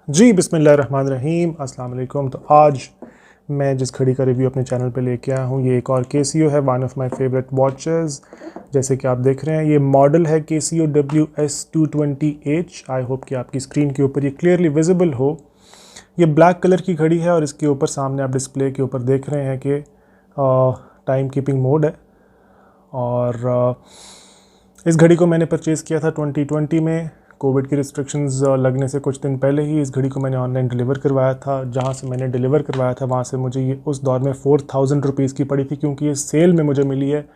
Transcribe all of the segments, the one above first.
जी बिस्मिल्लाहिर्रहमानिर्रहीम अस्सलाम वालेकुम। तो आज मैं जिस घड़ी का रिव्यू अपने चैनल पे लेके आया हूँ ये एक और केसीओ है, one of my favourite watches. जैसे कि आप देख रहे हैं ये मॉडल है केसीओ WS220H। आई होप कि आपकी स्क्रीन के ऊपर ये क्लियरली विजिबल हो। ये ब्लैक कलर की घड़ी है और इसके ऊपर सामने आप डिस्प्ले के ऊपर देख रहे हैं कि टाइम कीपिंग मोड है। और इस घड़ी को मैंने परचेज़ किया था 2020 में। कोविड की रिस्ट्रिक्शंस लगने से कुछ दिन पहले ही इस घड़ी को मैंने ऑनलाइन डिलीवर करवाया था। जहाँ से मैंने डिलीवर करवाया था वहाँ से मुझे ये उस दौर में 4000 रुपीज़ की पड़ी थी, क्योंकि ये सेल में मुझे मिली है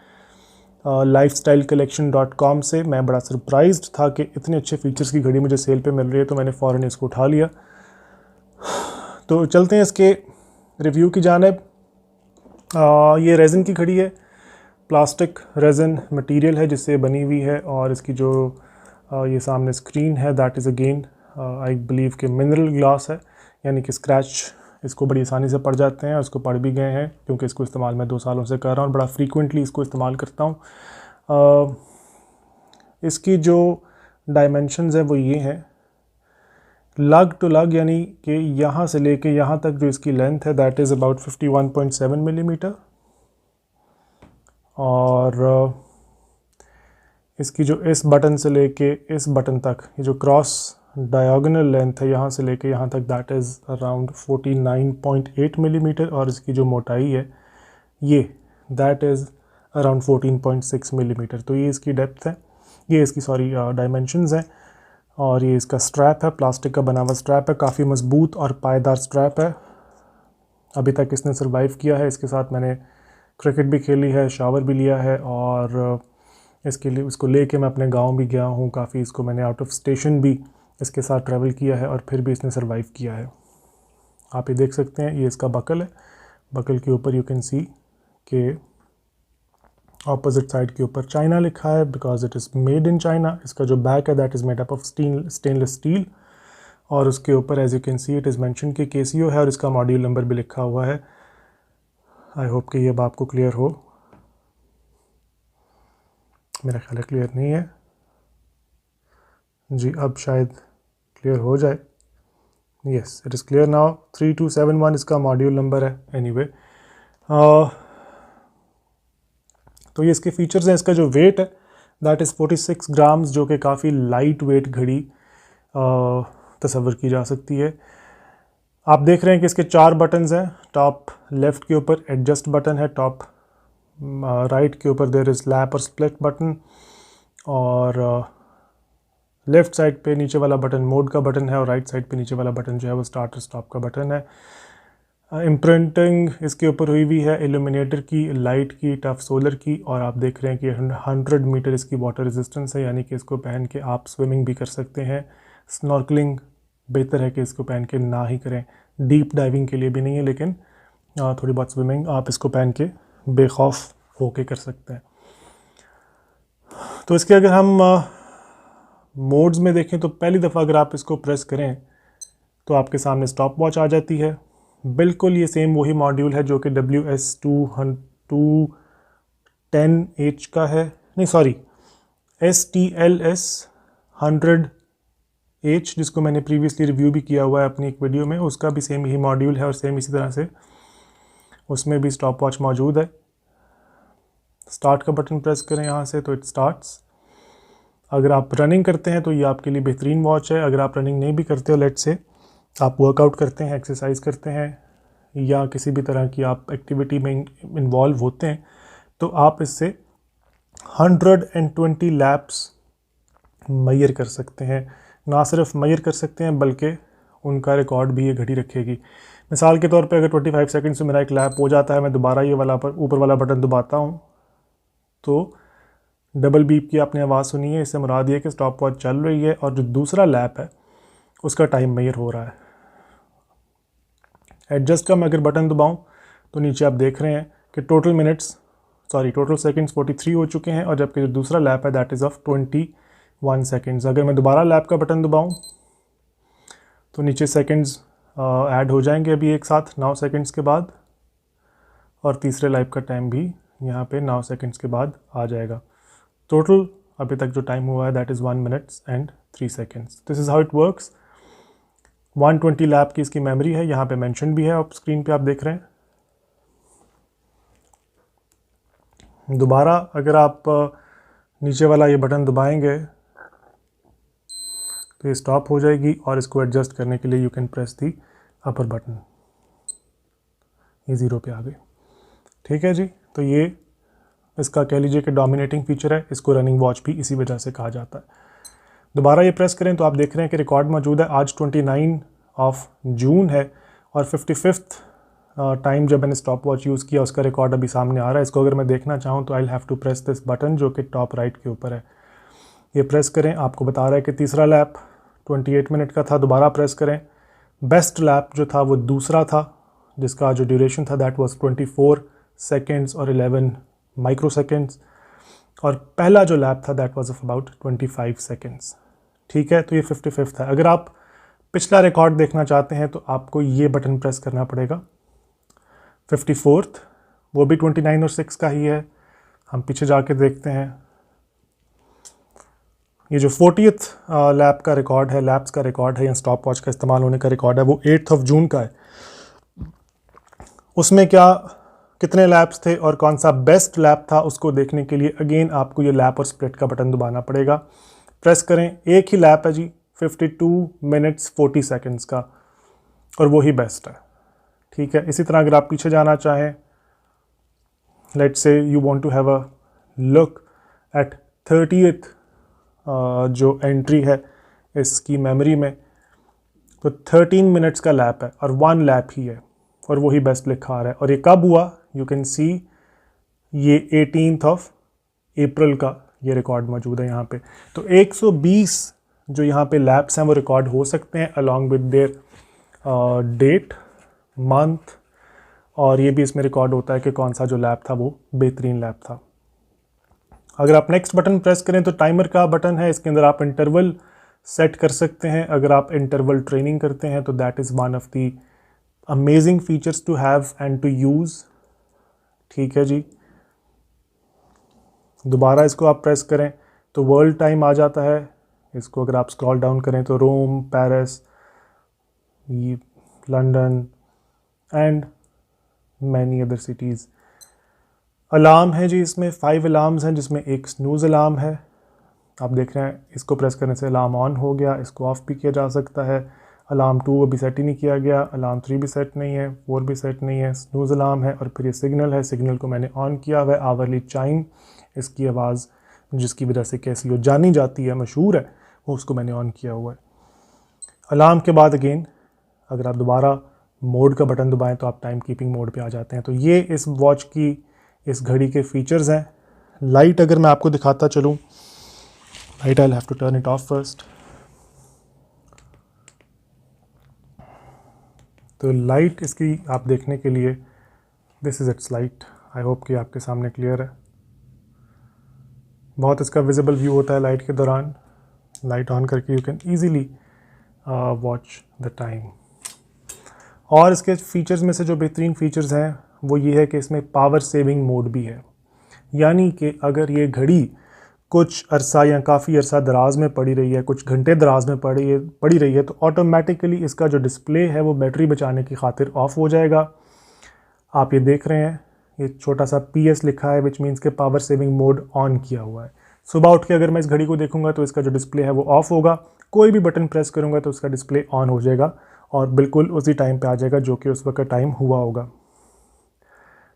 lifestylecollection.com से। मैं बड़ा सरप्राइज्ड था कि इतने अच्छे फीचर्स की घड़ी मुझे सेल पे मिल रही है, तो मैंने फ़ौरन इसको उठा लिया। तो चलते हैं इसके रिव्यू की जानिब। ये रेज़न की घड़ी है, प्लास्टिक रेज़न मटेरियल है जिससे बनी हुई है। और इसकी जो ये सामने स्क्रीन है that is again I believe कि मिनरल ग्लास है, यानी कि स्क्रैच इसको बड़ी आसानी से पड़ जाते हैं। उसको पड़ भी गए हैं क्योंकि इसको इस्तेमाल मैं 2 सालों से कर रहा हूँ और बड़ा फ्रीक्वेंटली इसको इस्तेमाल करता हूँ। इसकी जो डायमेंशंस है वो ये हैं, लग टू लग, यानी कि यहाँ से लेके यहाँ तक जो इसकी लेंथ है दैट इज़ अबाउट 51.7 मिलीमीटर। और इसकी जो इस बटन से लेके इस बटन तक ये जो क्रॉस डायगोनल लेंथ है यहाँ से लेके यहाँ तक दैट इज़ अराउंड 49.8 मिलीमीटर। और इसकी जो मोटाई है ये दैट इज़ अराउंड 14.6 मिलीमीटर। तो ये इसकी डेप्थ है, ये इसकी डायमेंशंस हैं। और ये इसका स्ट्रैप है, प्लास्टिक का बना हुआ स्ट्रैप है, काफ़ी मजबूत और पायदार स्ट्रैप है। अभी तक इसने सर्वाइव किया है। इसके साथ मैंने क्रिकेट भी खेली है, शावर भी लिया है और इसके लिए इसको लेके मैं अपने गांव भी गया हूँ काफ़ी। इसको मैंने आउट ऑफ स्टेशन भी इसके साथ ट्रैवल किया है और फिर भी इसने सर्वाइव किया है। आप ये देख सकते हैं, ये इसका बकल है। बकल के ऊपर यू कैन सी के ऑपोजिट साइड के ऊपर चाइना लिखा है because it is made in China. इसका जो बैक है that is made up of stainless steel. और उसके ऊपर as you can see it is mention कि केसीओ है और इसका मॉड्यूल नंबर भी लिखा हुआ है। आई होप कि ये अब आपको क्लियर हो। मेरा ख्याल है क्लियर नहीं है जी, अब शायद क्लियर हो जाए। Yes it is clear now. 3271 इसका मॉड्यूल नंबर है। एनीवे तो ये इसके फीचर्स हैं। इसका जो वेट है दैट इज़ 46 ग्राम्स, जो कि काफ़ी लाइट वेट घड़ी तस्वर की जा सकती है। आप देख रहे हैं कि इसके 4 बटन्स हैं। टॉप लेफ़्ट के ऊपर एडजस्ट बटन है, टॉप राइट के ऊपर देयर इज़ लैप और स्प्लिट बटन, और लेफ़्ट साइड पे नीचे वाला बटन मोड का बटन है और राइट साइड पे नीचे वाला बटन जो है वो स्टार्ट और स्टॉप का बटन है। इम्प्रिंटिंग इसके ऊपर हुई हुई है इल्यूमिनेटर की, लाइट की, टफ सोलर की। और आप देख रहे हैं कि 100 मीटर इसकी वाटर रेजिस्टेंस है, यानी कि इसको पहन के आप स्विमिंग भी कर सकते हैं। स्नॉर्कलिंग बेहतर है कि इसको पहन के ना ही करें, डीप डाइविंग के लिए भी नहीं है, लेकिन थोड़ी बहुत स्विमिंग आप इसको पहन के बेखौफ होके कर सकते हैं। तो इसके अगर हम मोड्स में देखें तो पहली दफ़ा अगर आप इसको प्रेस करें तो आपके सामने स्टॉप वॉच आ जाती है। बिल्कुल ये सेम वही मॉड्यूल है जो कि WS210H का है, नहीं सॉरी STLS 100H, जिसको मैंने प्रीवियसली रिव्यू भी किया हुआ है अपनी एक वीडियो में। उसका भी सेम ही मॉड्यूल है और सेम इसी तरह से उसमें भी स्टॉप वॉच मौजूद है। स्टार्ट का बटन प्रेस करें यहाँ से तो इट स्टार्ट्स। अगर आप रनिंग करते हैं तो ये आपके लिए बेहतरीन वॉच है। अगर आप रनिंग नहीं भी करते हो, लेट्स से आप वर्कआउट करते हैं, एक्सरसाइज करते हैं या किसी भी तरह की आप एक्टिविटी में इन्वॉल्व होते हैं, तो आप इससे 120 लैप्स मैयर कर सकते हैं। ना सिर्फ मैयर कर सकते हैं बल्कि उनका रिकॉर्ड भी ये घड़ी रखेगी। मिसाल के तौर पे अगर 25 सेकंड्स में मेरा एक लैप हो जाता है, मैं दोबारा ये वाला ऊपर वाला बटन दबाता हूँ तो डबल बीप की आपने आवाज़ सुनी है। इससे मुराद ये कि स्टॉप वॉच चल रही है और जो दूसरा लैप है उसका टाइम मेजर हो रहा है। एडजस्ट का मैं अगर बटन दबाऊं तो नीचे आप देख रहे हैं कि टोटल सेकंड्स 43 हो चुके हैं, और जबकि जो दूसरा लैप है दैट इज़ ऑफ 21 सेकंड्स। अगर मैं दोबारा लैप का बटन दबाऊं तो नीचे सेकंड्स ऐड हो जाएंगे अभी एक साथ 9 सेकंड्स के बाद, और तीसरे लैप का टाइम भी यहाँ पे 9 सेकंड्स के बाद आ जाएगा। टोटल अभी तक जो टाइम हुआ है that is 1 minute and 3 seconds. This is how it works. 120 lap की इसकी मेमोरी है, यहाँ पे मेंशन भी है, आप स्क्रीन पे आप देख रहे हैं। दोबारा अगर आप नीचे वाला ये बटन दबाएंगे तो ये स्टॉप हो जाएगी, और इसको एडजस्ट करने के लिए you can press the upper button. ये 0 पे आ गई। ठीक है जी, तो ये इसका कह लीजिए कि डोमिनेटिंग फीचर है, इसको रनिंग वॉच भी इसी वजह से कहा जाता है। दोबारा ये प्रेस करें तो आप देख रहे हैं कि रिकॉर्ड मौजूद है। आज 29 जून है और 55th टाइम जब मैंने स्टॉप वॉच यूज़ किया उसका रिकॉर्ड अभी सामने आ रहा है। इसको अगर मैं देखना चाहूँ तो I have to press this button जो कि टॉप राइट के ऊपर है। ये प्रेस करें, आपको बता रहा है कि तीसरा लैप 28 मिनट का था। दोबारा प्रेस करें, बेस्ट लैप जो था वो दूसरा था, जिसका जो ड्यूरेशन था दैट वाज 24 सेकेंड्स और 11 माइक्रो सेकेंड्स, और पहला जो लैप था that was of about 25 seconds. ठीक है, तो ये 55th है। अगर आप पिछला रिकॉर्ड देखना चाहते हैं तो आपको ये बटन प्रेस करना पड़ेगा। 54th, वो भी 29 और 6 का ही है। हम पीछे जाके देखते हैं। ये जो 40th लैप का रिकॉर्ड है, लैप्स का रिकॉर्ड है या स्टॉप वॉच का इस्तेमाल होने का रिकॉर्ड है, वो 8 जून का है। उसमें कितने लैप्स थे और कौन सा बेस्ट लैप था उसको देखने के लिए अगेन आपको ये लैप और स्प्लिट का बटन दबाना पड़ेगा। प्रेस करें, एक ही लैप है जी, 52 मिनट्स 40 सेकेंड्स का, और वो ही बेस्ट है। ठीक है, इसी तरह अगर आप पीछे जाना चाहें, let's say you want to have a look at 30th जो एंट्री है इसकी मेमोरी में, तो 13 मिनट्स का लैप है और 1 लैप ही है, और वही बेस्ट लिखा आ रहा है। और ये कब हुआ, यू कैन सी ये 18 अप्रैल का ये रिकॉर्ड मौजूद है यहाँ पे। तो 120 जो यहाँ पे लैप्स हैं वो रिकॉर्ड हो सकते हैं along with their date, month, और ये भी इसमें रिकॉर्ड होता है कि कौन सा जो लैप था वो बेहतरीन लैप था। अगर आप नेक्स्ट बटन प्रेस करें तो टाइमर का बटन है, इसके अंदर आप इंटरवल सेट कर सकते हैं। अगर आप इंटरवल ट्रेनिंग करते हैं तो that is one of the amazing features to have and to use. ठीक है जी, दोबारा इसको आप प्रेस करें तो वर्ल्ड टाइम आ जाता है। इसको अगर आप स्क्रॉल डाउन करें तो Rome, Paris, London and many other cities. Alarm है जी, इसमें 5 अलार्म्स हैं जिसमें एक स्नूज़ अलार्म है। आप देख रहे हैं इसको प्रेस करने से अलार्म ऑन हो गया, इसको ऑफ भी किया जा सकता है। अलार्म 2 अभी सेट ही नहीं किया गया, अलार्म 3 भी सेट नहीं है, 4 भी सेट नहीं है। स्नूज़ अलार्म है, और फिर ये सिग्नल है, सिग्नल को मैंने ऑन किया हुआ है। आवरली चाइम इसकी आवाज़ जिसकी वजह से कैसी हो जानी जाती है, मशहूर है, वो उसको मैंने ऑन किया हुआ है। अलार्म के बाद अगेन अगर आप दोबारा मोड का बटन दबाएं तो आप टाइम कीपिंग मोड पे आ जाते हैं। तो ये इस वॉच की, इस घड़ी के फीचर्स हैं। लाइट अगर मैं आपको दिखाता चलूँ, light I have to turn it off first. तो लाइट इसकी आप देखने के लिए, this is its light. I hope कि आपके सामने क्लियर है। बहुत इसका विजिबल व्यू होता है लाइट के दौरान। लाइट ऑन करके you can easily watch the time. और इसके फीचर्स में से जो बेहतरीन फीचर्स हैं वो ये है कि इसमें पावर सेविंग मोड भी है, यानी कि अगर ये घड़ी कुछ अरसा या काफ़ी अरसा दराज में पड़ी रही है, कुछ घंटे दराज में पड़ी रही है, तो ऑटोमेटिकली इसका जो डिस्प्ले है वो बैटरी बचाने की खातिर ऑफ हो जाएगा। आप ये देख रहे हैं, ये छोटा सा PS लिखा है, विच मीन्स के पावर सेविंग मोड ऑन किया हुआ है। सुबह उठ के अगर मैं इस घड़ी को देखूंगा तो इसका जो डिस्प्ले है वो ऑफ होगा, कोई भी बटन प्रेस करूंगा तो उसका डिस्प्ले ऑन हो जाएगा और बिल्कुल उसी टाइम पे आ जाएगा जो कि उस वक्त टाइम हुआ होगा।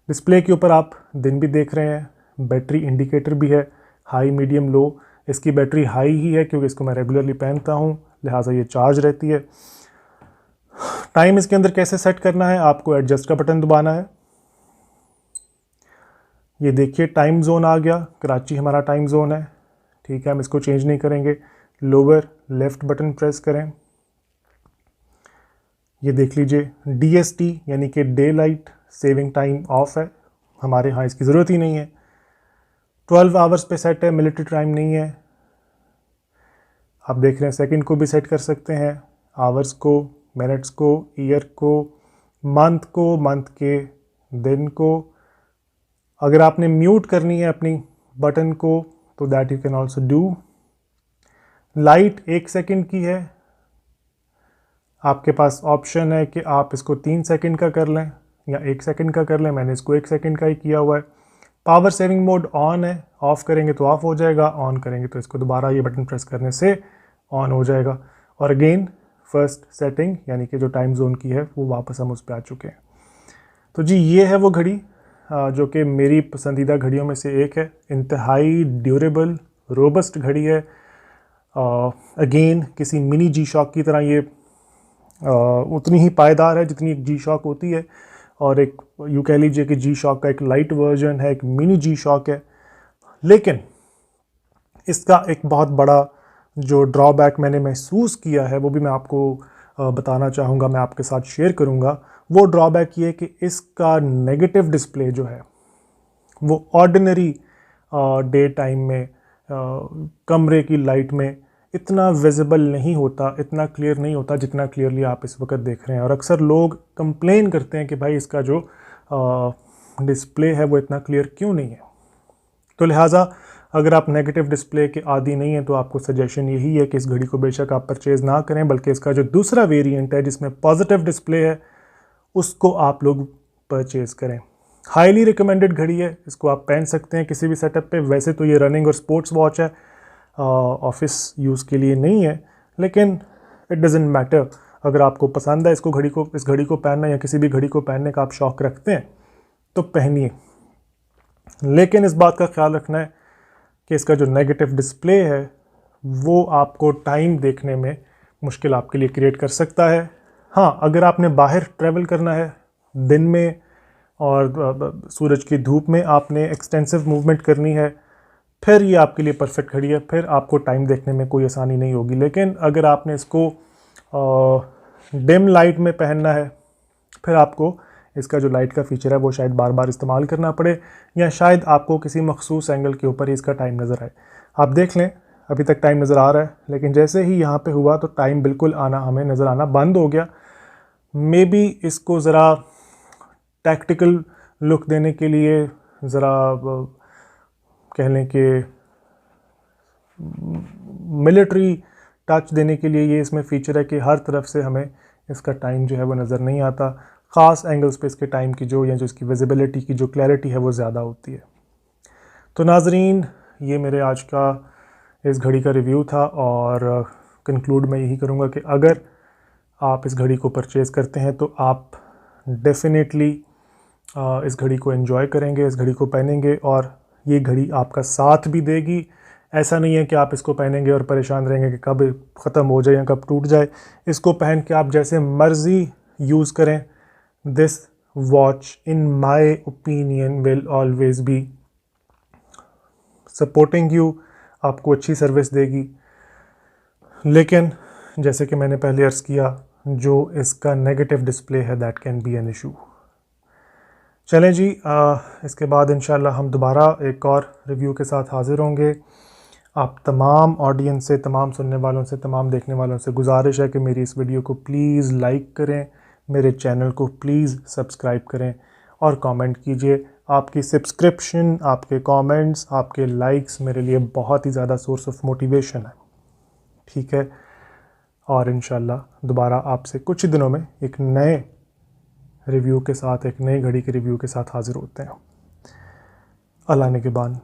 डिस्प्ले के ऊपर आप दिन भी देख रहे हैं, बैटरी इंडिकेटर भी है, हाई, मीडियम, लो। इसकी बैटरी हाई ही है क्योंकि इसको मैं रेगुलरली पहनता हूँ, लिहाजा ये चार्ज रहती है। टाइम इसके अंदर कैसे सेट करना है, आपको एडजस्ट का बटन दबाना है। ये देखिए टाइम जोन आ गया, कराची हमारा टाइम जोन है। ठीक है, हम इसको चेंज नहीं करेंगे। लोअर लेफ्ट बटन प्रेस करें, ये देख लीजिए DST यानी कि day light saving time of है, हमारे यहाँ इसकी ज़रूरत ही नहीं है। 12 आवर्स पे सेट है, मिलिट्री टाइम नहीं है। आप देख रहे हैं सेकंड को भी सेट कर सकते हैं, आवर्स को, मिनट्स को, ईयर को, मंथ को, मंथ के दिन को। अगर आपने म्यूट करनी है अपनी बटन को तो that you can also do. Light 1 second की है, आपके पास ऑप्शन है कि आप इसको 3 सेकंड का कर लें या 1 सेकंड का कर लें। मैंने इसको 1 सेकंड का ही किया हुआ है। पावर सेविंग मोड ऑन है, ऑफ़ करेंगे तो ऑफ़ हो जाएगा, ऑन करेंगे तो इसको दोबारा ये बटन प्रेस करने से ऑन हो जाएगा। और अगेन फर्स्ट सेटिंग यानी कि जो टाइम जोन की है वो वापस हम उस पर आ चुके हैं। तो जी ये है वो घड़ी जो कि मेरी पसंदीदा घड़ियों में से एक है। इंतहाई ड्यूरेबल रोबस्ट घड़ी है। अगेन किसी मिनी जी शॉक की तरह ये उतनी ही पायदार है जितनी एक जी शॉक होती है, और एक यूँ कह लीजिए कि जी शॉक का एक लाइट वर्जन है, एक मिनी जी शॉक है। लेकिन इसका एक बहुत बड़ा जो ड्रॉबैक मैंने महसूस किया है वो भी मैं आपको बताना चाहूँगा, मैं आपके साथ शेयर करूँगा। वो ड्रॉबैक ये कि इसका नेगेटिव डिस्प्ले जो है वो ऑर्डिनरी डे टाइम में कमरे की लाइट में इतना विजिबल नहीं होता, इतना क्लियर नहीं होता जितना क्लियरली आप इस वक्त देख रहे हैं। और अक्सर लोग कंप्लेन करते हैं कि भाई इसका जो डिस्प्ले है वो इतना क्लियर क्यों नहीं है। तो लिहाजा अगर आप नेगेटिव डिस्प्ले के आदी नहीं हैं तो आपको सजेशन यही है कि इस घड़ी को बेशक आप परचेज़ ना करें, बल्कि इसका जो दूसरा वेरिएंट है जिसमें पॉजिटिव डिस्प्ले है उसको आप लोग परचेज़ करें। हाईली रिकमेंडेड घड़ी है, इसको आप पहन सकते हैं किसी भी सेटअप पे। वैसे तो ये रनिंग और स्पोर्ट्स वॉच है, ऑफिस यूज़ के लिए नहीं है, लेकिन इट डज़न्ट मैटर। अगर आपको पसंद है इस घड़ी को पहनना या किसी भी घड़ी को पहनने का आप शौक़ रखते हैं तो पहनिए। लेकिन इस बात का ख्याल रखना है कि इसका जो नेगेटिव डिस्प्ले है वो आपको टाइम देखने में मुश्किल आपके लिए क्रिएट कर सकता है। हाँ, अगर आपने बाहर ट्रैवल करना है दिन में और सूरज की धूप में आपने एक्सटेंसिव मूवमेंट करनी है, फिर ये आपके लिए परफेक्ट घड़ी है, फिर आपको टाइम देखने में कोई आसानी नहीं होगी। लेकिन अगर आपने इसको डिम लाइट में पहनना है, फिर आपको इसका जो लाइट का फीचर है वो शायद बार बार इस्तेमाल करना पड़े, या शायद आपको किसी मखसूस एंगल के ऊपर ही इसका टाइम नज़र आए। आप देख लें अभी तक टाइम नज़र आ रहा है, लेकिन जैसे ही यहाँ पे हुआ तो टाइम बिल्कुल हमें नज़र आना बंद हो गया। मे बी इसको ज़रा टैक्टिकल लुक देने के लिए, ज़रा कह लें कि मिलिट्री टच देने के लिए ये इसमें फ़ीचर है कि हर तरफ से हमें इसका टाइम जो है वो नज़र नहीं आता। ख़ास एंगल्स पे इसके टाइम की जो इसकी विजिबिलिटी की जो क्लैरिटी है वो ज़्यादा होती है। तो नाज़रीन, ये मेरे आज का इस घड़ी का रिव्यू था, और कंक्लूड मैं यही करूँगा कि अगर आप इस घड़ी को परचेज़ करते हैं तो आप डेफिनेटली इस घड़ी को एंजॉय करेंगे, इस घड़ी को पहनेंगे, और ये घड़ी आपका साथ भी देगी। ऐसा नहीं है कि आप इसको पहनेंगे और परेशान रहेंगे कि कब ख़त्म हो जाए या कब टूट जाए। इसको पहन के आप जैसे मर्ज़ी यूज़ करें। This watch in my opinion will always be supporting you, आपको अच्छी सर्विस देगी। लेकिन जैसे कि मैंने पहले अर्ज़ किया, जो इसका नेगेटिव डिस्प्ले है that can be an issue. चलें जी, इसके बाद इंशाल्लाह हम दोबारा एक और रिव्यू के साथ हाज़िर होंगे। आप तमाम ऑडियंस से, तमाम सुनने वालों से, तमाम देखने वालों से गुजारिश है कि मेरी इस वीडियो को प्लीज़ लाइक करें, मेरे चैनल को प्लीज़ सब्सक्राइब करें और कमेंट कीजिए। आपकी सब्सक्रिप्शन, आपके कमेंट्स, आपके लाइक्स मेरे लिए बहुत ही ज़्यादा सोर्स ऑफ मोटिवेशन है। ठीक है, और इंशाल्लाह दोबारा आपसे कुछ ही दिनों में एक नए रिव्यू के साथ, एक नई घड़ी के रिव्यू के साथ हाज़िर होते हैं। अल्लाह ने के बाद।